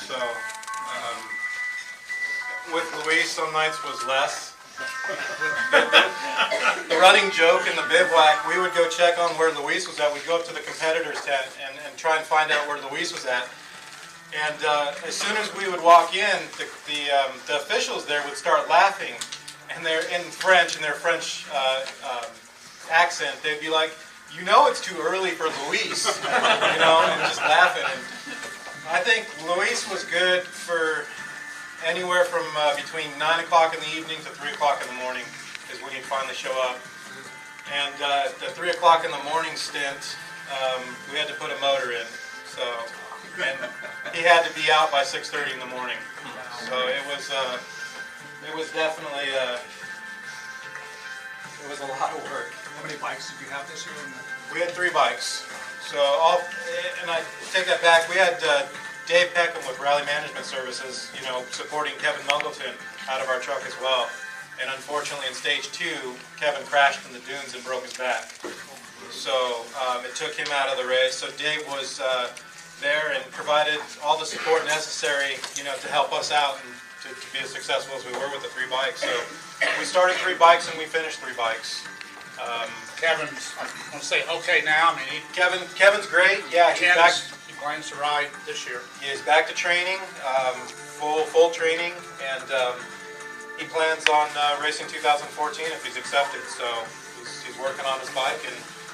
So with Luis, some nights was less. The running joke in the bivouac, we would go check on where Luis was at. We'd go up to the competitor's tent and try and find out where Luis was at. And as soon as we would walk in, the officials there would start laughing, and they're in French, in their French accent. They'd be like, "You know, it's too early for Luis," you know, and just laughing. And I think Luis was good for anywhere from between 9 o'clock in the evening to 3 o'clock in the morning is when he'd finally show up. And the 3 o'clock in the morning stint, we had to put a motor in. So, and he had to be out by 6:30 in the morning. So it was definitely it was a lot of work. How many bikes did you have this year? We had 3 bikes. So and I take that back. We had Dave Peckham with Rally Management Services, you know, supporting Kevin Mungleton out of our truck as well. And unfortunately, in stage 2, Kevin crashed in the dunes and broke his back. So it took him out of the race. So Dave was there and provided all the support necessary, you know, to help us out and to be as successful as we were with the 3 bikes. So we started 3 bikes and we finished 3 bikes. Kevin's, I'm going to say, okay now. I mean, Kevin's great. Yeah, he's back. He plans to ride this year. He is back to training, full training, and he plans on racing 2014 if he's accepted. So he's working on his bike,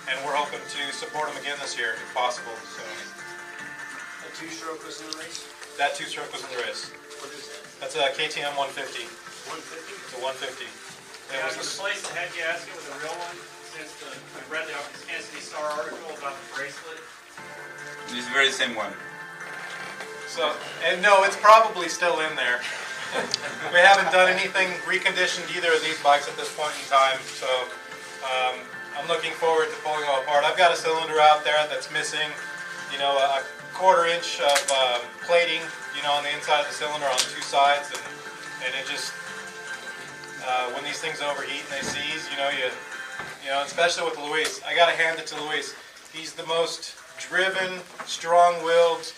and we're hoping to support him again this year if possible. So. A 2-stroke was in the race? That 2-stroke was in the race. What is that? That's a KTM 150. 150? It's a 150. Yeah, was the place that had you ask it was a real one? Since I read the Kansas City Star article about the bracelet. It's the very same one. So, and no, it's probably still in there. We haven't done anything reconditioned either of these bikes at this point in time, so I'm looking forward to pulling them apart. I've got a cylinder out there that's missing, you know, a 1/4 inch of plating, you know, on the inside of the cylinder on 2 sides, and it just when these things overheat and they seize, you know, especially with Luis, I got to hand it to Luis. He's the most driven, strong-willed,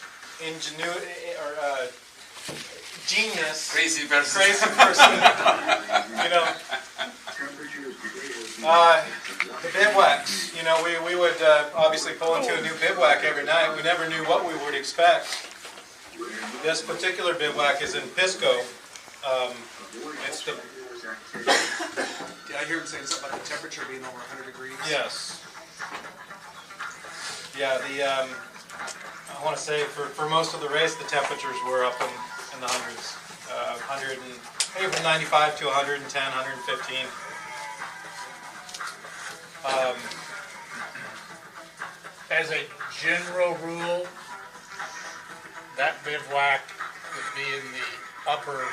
genius, Crazy person. You know, the bivouacs. You know, we would obviously pull into a new bivouac every night. We never knew what we would expect. This particular bivouac is in Pisco. It's the. Did I hear him saying something about the temperature being over 100 degrees? Yes. Yeah, I want to say for most of the race, the temperatures were up in the hundreds. 100 and maybe from 95 to 110, 115. As a general rule, that bivouac would be in the upper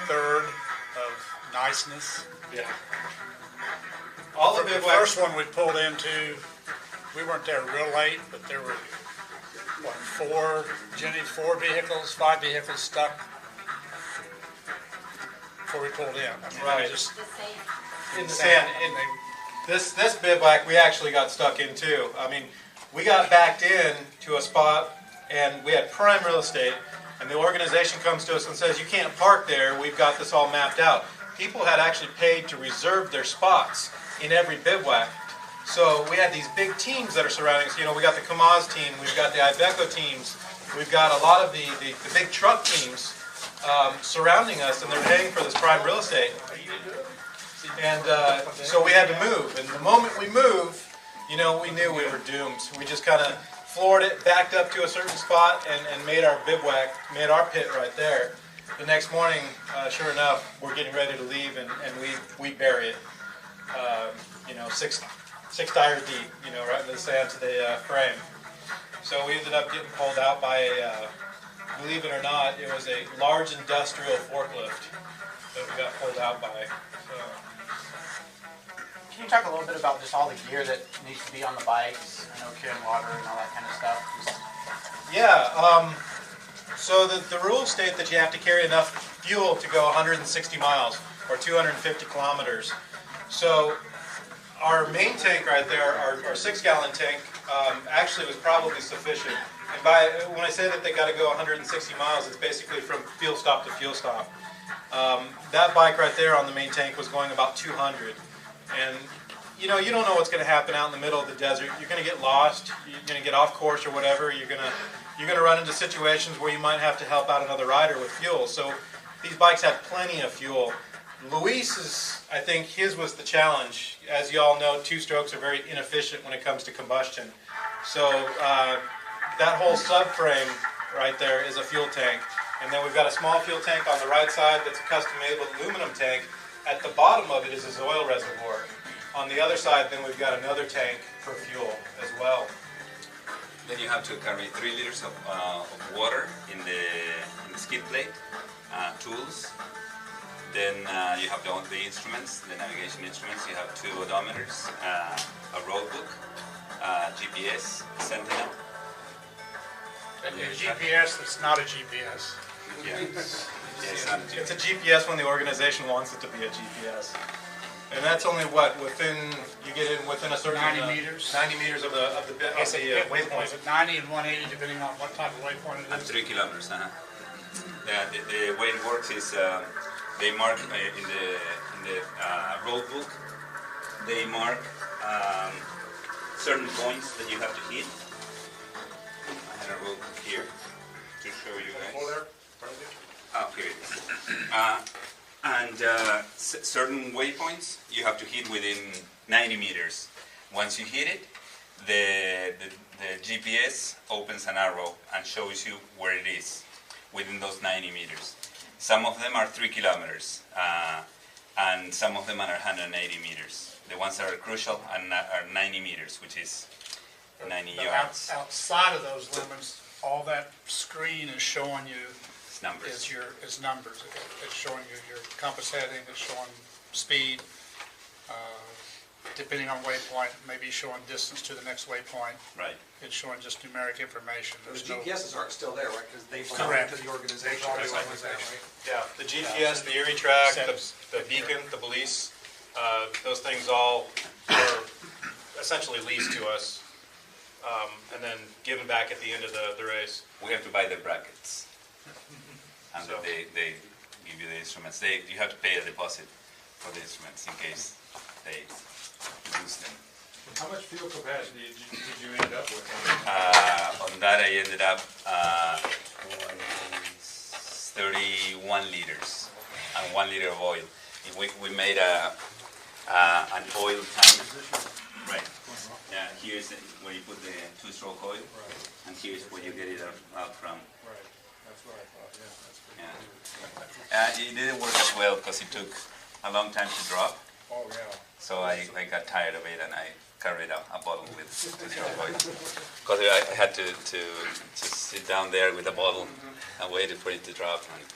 third of niceness. Yeah. All the The bivouacs. first one we pulled into, we weren't there real late, but there were, what, 4 vehicles, 5 vehicles stuck before we pulled in. I mean, Right. it was just In the sand. And this bivouac we actually got stuck in too. I mean, we got backed in to a spot and we had prime real estate, and the organization comes to us and says, "You can't park there, we've got this all mapped out." People had actually paid to reserve their spots in every bivouac. So we had these big teams that are surrounding us. You know, we got the Kamaz team, we've got the Iveco teams, we've got a lot of the big truck teams surrounding us, and they're paying for this prime real estate. And so we had to move. And the moment we moved, you know, we knew we were doomed. We just kind of floored it, backed up to a certain spot, and made our bivouac, made our pit right there. The next morning, sure enough, we're getting ready to leave, and we bury it. You know, six tires deep, you know, right in the sand to the frame. So we ended up getting pulled out by, believe it or not, it was a large industrial forklift that we got pulled out by. So. Can you talk a little bit about just all the gear that needs to be on the bikes? I know carrying water and all that kind of stuff. Yeah, so the rules state that you have to carry enough fuel to go 160 miles or 250 kilometers. So our main tank right there, our 6-gallon tank, actually was probably sufficient. And when I say that they got to go 160 miles, it's basically from fuel stop to fuel stop. That bike right there on the main tank was going about 200. And you know, you don't know what's going to happen out in the middle of the desert. You're going to get lost. You're going to get off course or whatever. You're going to run into situations where you might have to help out another rider with fuel. So these bikes had plenty of fuel. Luis's, I think his was the challenge. As you all know, two-strokes are very inefficient when it comes to combustion. So that whole subframe right there is a fuel tank. And then we've got a small fuel tank on the right side that's a custom-made aluminum tank. At the bottom of it is his oil reservoir. On the other side, then we've got another tank for fuel as well. Then you have to carry 3 liters of water in the skid plate, tools. Then you have the instruments, the navigation instruments. You have 2 odometers, a road book, GPS, Sentinel. A GPS that's not a GPS. Yeah. Yes, not a GPS. It's a GPS when the organization wants it to be a GPS. And that's only what, you get in within a certain 90 meters. 90 meters of the waypoint. Is it 90 and 180 depending on what type of waypoint it And is? 3 kilometers. The way it works is they mark in the road book. They mark certain points that you have to hit. I had a road book here to show you guys. Oh, here it is. And certain waypoints you have to hit within 90 meters. Once you hit it, the GPS opens an arrow and shows you where it is within those 90 meters. Some of them are 3 kilometers, and some of them are 180 meters. The ones that are crucial are 90 meters, which is 90 yards. Outside of those limits, all that screen is showing you It's numbers. is numbers. It's showing you your compass heading, it's showing speed, depending on waypoint, maybe showing distance to the next waypoint. Right. It's showing just numeric information. Those There's no, GPSs aren't still there, right? Because they belong Correct. to the organization. They belong to the That's right. organization. Yeah, the GPS, the Erie track, Settings. the beacon, the police, those things all are essentially leased to us, and then given back at the end of the race. We have to buy the brackets, and So- they give you the instruments. You have to pay a deposit for the instruments in case they lose them. How much fuel capacity did you end up with? On that, I ended up 31 liters and 1 liter of oil. We made an oil tank. Right. Yeah. Here's where you put the 2-stroke oil, and here's where you get it out from. Right, that's what I thought, yeah, that's pretty Yeah. It didn't work as well because it took a long time to drop. Oh, yeah. So I got tired of it, and I carried a bottle with 2-stroke oil. Because I had to sit down there with a bottle and wait for it to drop, and it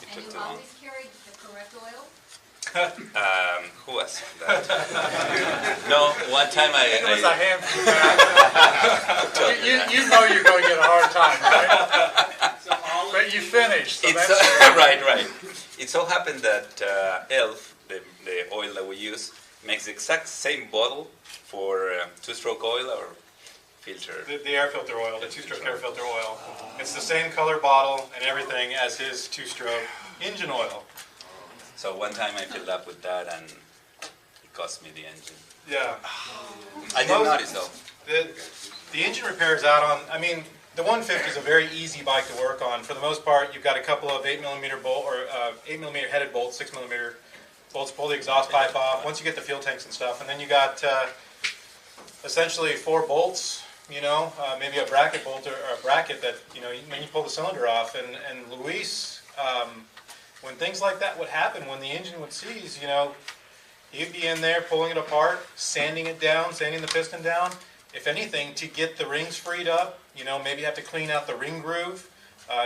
And took you too long. always carried the correct oil? Who was that? No, one time it was a I handful. You know you're going to get a hard time, right? But you finished, so it's that's right. It so happened that ELF, the oil that we use, makes the exact same bottle for 2-stroke oil or filter. The air filter oil, the 2-stroke air filter oil. It's the same color bottle and everything as his 2-stroke engine oil. So one time I filled up with that, and it cost me the engine. Yeah. I didn't notice though. The engine repairs out on, I mean, the 150 is a very easy bike to work on. For the most part, you've got a couple of 8mm bolt or 8mm headed bolts, 6mm bolts, pull the exhaust pipe off. Once you get the fuel tanks and stuff, and then you got essentially 4 bolts. You know, maybe a bracket bolt or a bracket that when you pull the cylinder off. And Luis, when things like that would happen, when the engine would seize, he'd be in there pulling it apart, sanding it down, sanding the piston down. If anything, to get the rings freed up, maybe you have to clean out the ring groove,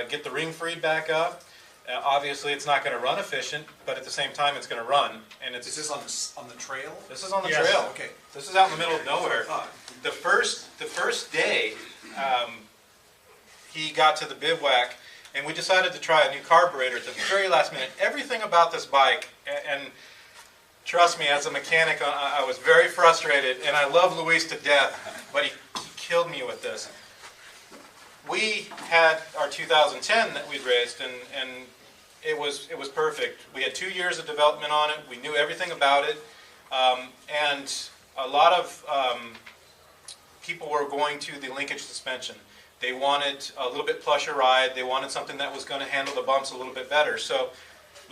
get the ring freed back up. Obviously, it's not going to run efficient, but at the same time, it's going to run. And Is this on the trail? This is on the Yes. trail. Okay. This is out in the middle of nowhere. Oh. The first day, he got to the bivouac, and we decided to try a new carburetor at the very last minute. Everything about this bike, and trust me, as a mechanic, I was very frustrated, and I love Luis to death, but he killed me with this. We had our 2010 that we'd raced, and it was perfect. We had 2 years of development on it. We knew everything about it, and a lot of people were going to the linkage suspension. They wanted a little bit plusher ride. They wanted something that was going to handle the bumps a little bit better. So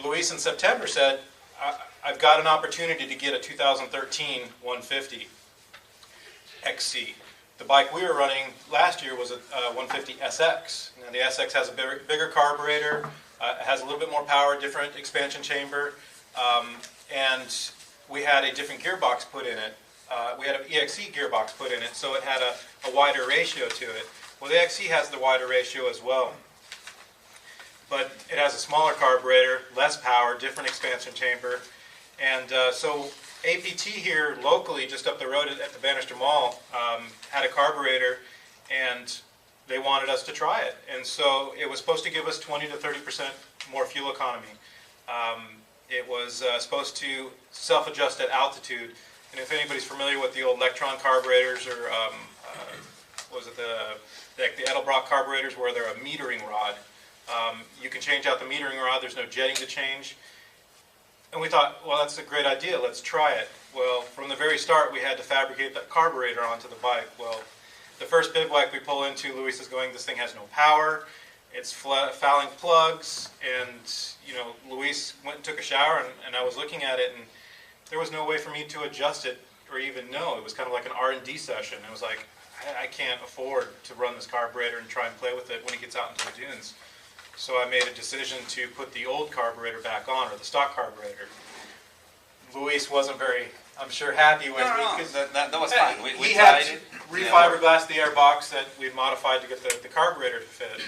Luis in September said, I've got an opportunity to get a 2013 150 XC. The bike we were running last year was a 150 SX. Now the SX has a bigger carburetor, it has a little bit more power, different expansion chamber, and we had a different gearbox put in it. We had an EXE gearbox put in it, so it had a wider ratio to it. Well, the XC has the wider ratio as well, but it has a smaller carburetor, less power, different expansion chamber, and so APT here locally, just up the road at the Bannister Mall, had a carburetor, and they wanted us to try it. And so it was supposed to give us 20 to 30% more fuel economy. It was supposed to self-adjust at altitude. And if anybody's familiar with the old Electron carburetors, or was it the Edelbrock carburetors, where they're a metering rod, you can change out the metering rod. There's no jetting to change. And we thought, well, that's a great idea. Let's try it. Well, from the very start, we had to fabricate that carburetor onto the bike. Well, the first bivouac we pull into, Luis is going, this thing has no power. It's fouling plugs. And, you know, Luis went and took a shower, and I was looking at it, and there was no way for me to adjust it or even know. It was kind of like an R&D session. It was like, I can't afford to run this carburetor and try and play with it when it gets out into the dunes. So I made a decision to put the old carburetor back on, or the stock carburetor. Luis wasn't very, I'm sure, happy with me. No, that was fine. We He tried had it. refiberglassed the airbox that we modified to get the carburetor to fit.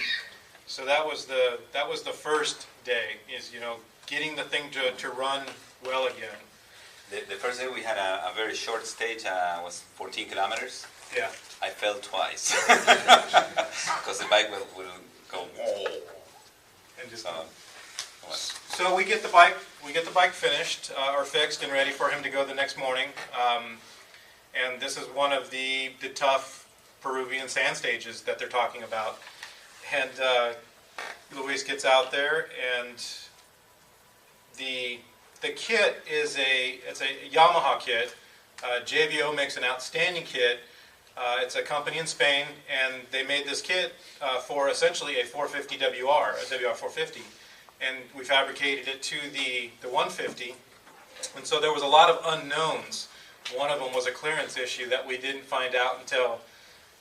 So that was the first day, is, you know, getting the thing to run well again. The first day we had a very short stage, was 14 kilometers. Yeah. I fell twice because the bike will go whoa. And just So so we get the bike finished or fixed and ready for him to go the next morning. And this is one of the tough Peruvian sand stages that they're talking about. And Luis gets out there, and the kit is it's a Yamaha kit. JVO makes an outstanding kit. It's a company in Spain, and they made this kit for essentially a 450 WR, a WR 450. And we fabricated it to the 150. And so there was a lot of unknowns. One of them was a clearance issue that we didn't find out until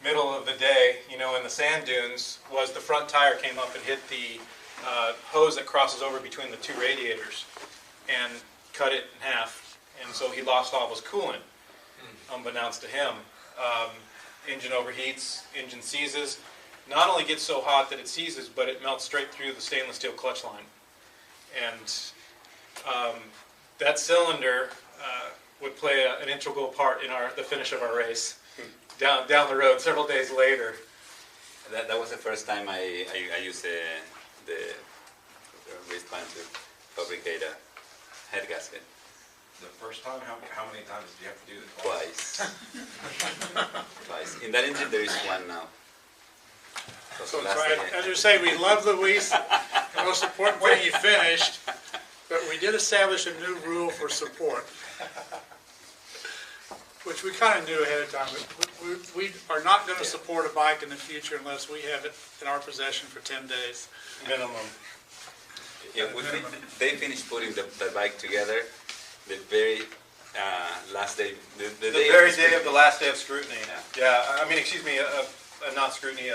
middle of the day, you know, in the sand dunes, was the front tire came up and hit the hose that crosses over between the two radiators and cut it in half. And so he lost all of his coolant, unbeknownst to him. Engine overheats, engine seizes. Not only gets so hot that it seizes, but it melts straight through the stainless steel clutch line. And that cylinder would play an integral part in the finish of our race down the road several days later. that was the first time I used the wristband to fabricate a head gasket. The first time? How many times did you have to do it? Twice. Twice. In that engine there is one now. So last I, day- as you say, we love Luis. The most important thing he finished, but we did establish a new rule for support, which we kind of knew ahead of time. We are not going to support a bike in the future unless we have it in our possession for 10 days. Minimum. Yeah, they finished putting the bike together the very last day. The day very of day of the last day of scrutiny. Yeah. Yeah, I mean, excuse me, not scrutiny.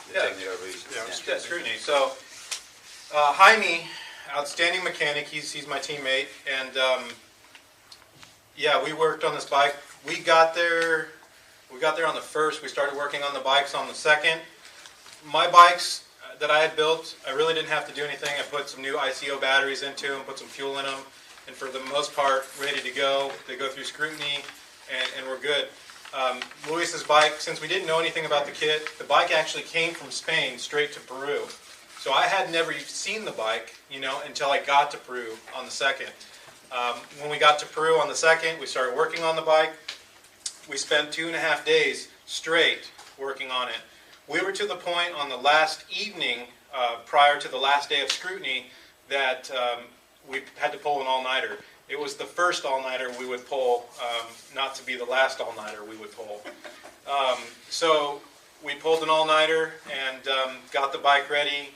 the technical revision. Yeah, scrutiny. So, Jaime, outstanding mechanic. He's my teammate, and yeah, we worked on this bike. We got there on the 1st. We started working on the bikes on the 2nd. My bikes that I had built, I really didn't have to do anything. I put some new ICO batteries into them, put some fuel in them, and for the most part, ready to go. They go through scrutiny, and we're good. Luis's bike, since we didn't know anything about the kit, the bike actually came from Spain straight to Peru. So I had never seen the bike, until I got to Peru on the 2nd. When we got to Peru on the 2nd, we started working on the bike. We spent 2.5 days straight working on it. We were to the point on the last evening, prior to the last day of scrutiny, that we had to pull an all-nighter. It was the first all-nighter we would pull, not to be the last all-nighter we would pull. So we pulled an all-nighter and got the bike ready,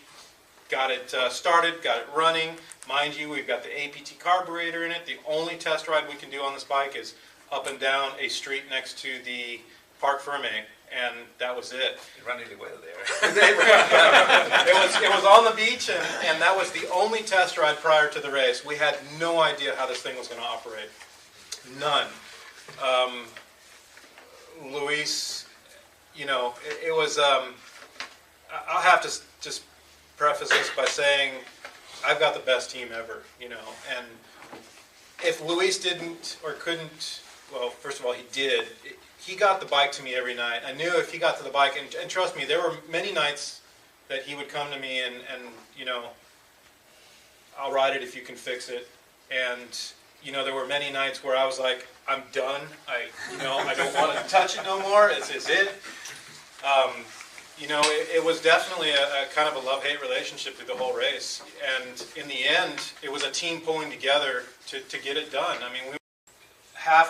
got it started, got it running. Mind you, we've got the APT carburetor in it. The only test ride we can do on this bike is up and down a street next to the Parc Ferme, and that was it. You run really well there. It was on the beach, and that was the only test ride prior to the race. We had no idea how this thing was going to operate. None. Luis, you know, it was, I'll have to just preface this by saying I've got the best team ever, you know, and if Luis didn't or couldn't, well, first of all, he did. He got the bike to me every night. I knew if he got to the bike, and trust me, there were many nights that he would come to me and you know, I'll ride it if you can fix it. And, you know, there were many nights where I was like, I'm done. I don't want to touch it no more. It's it. You know, it was definitely a kind of a love-hate relationship through the whole race. And in the end, it was a team pulling together to get it done. I mean, I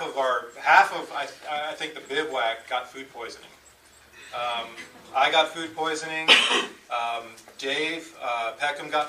think the bivouac got food poisoning. I got food poisoning. Dave Peckham got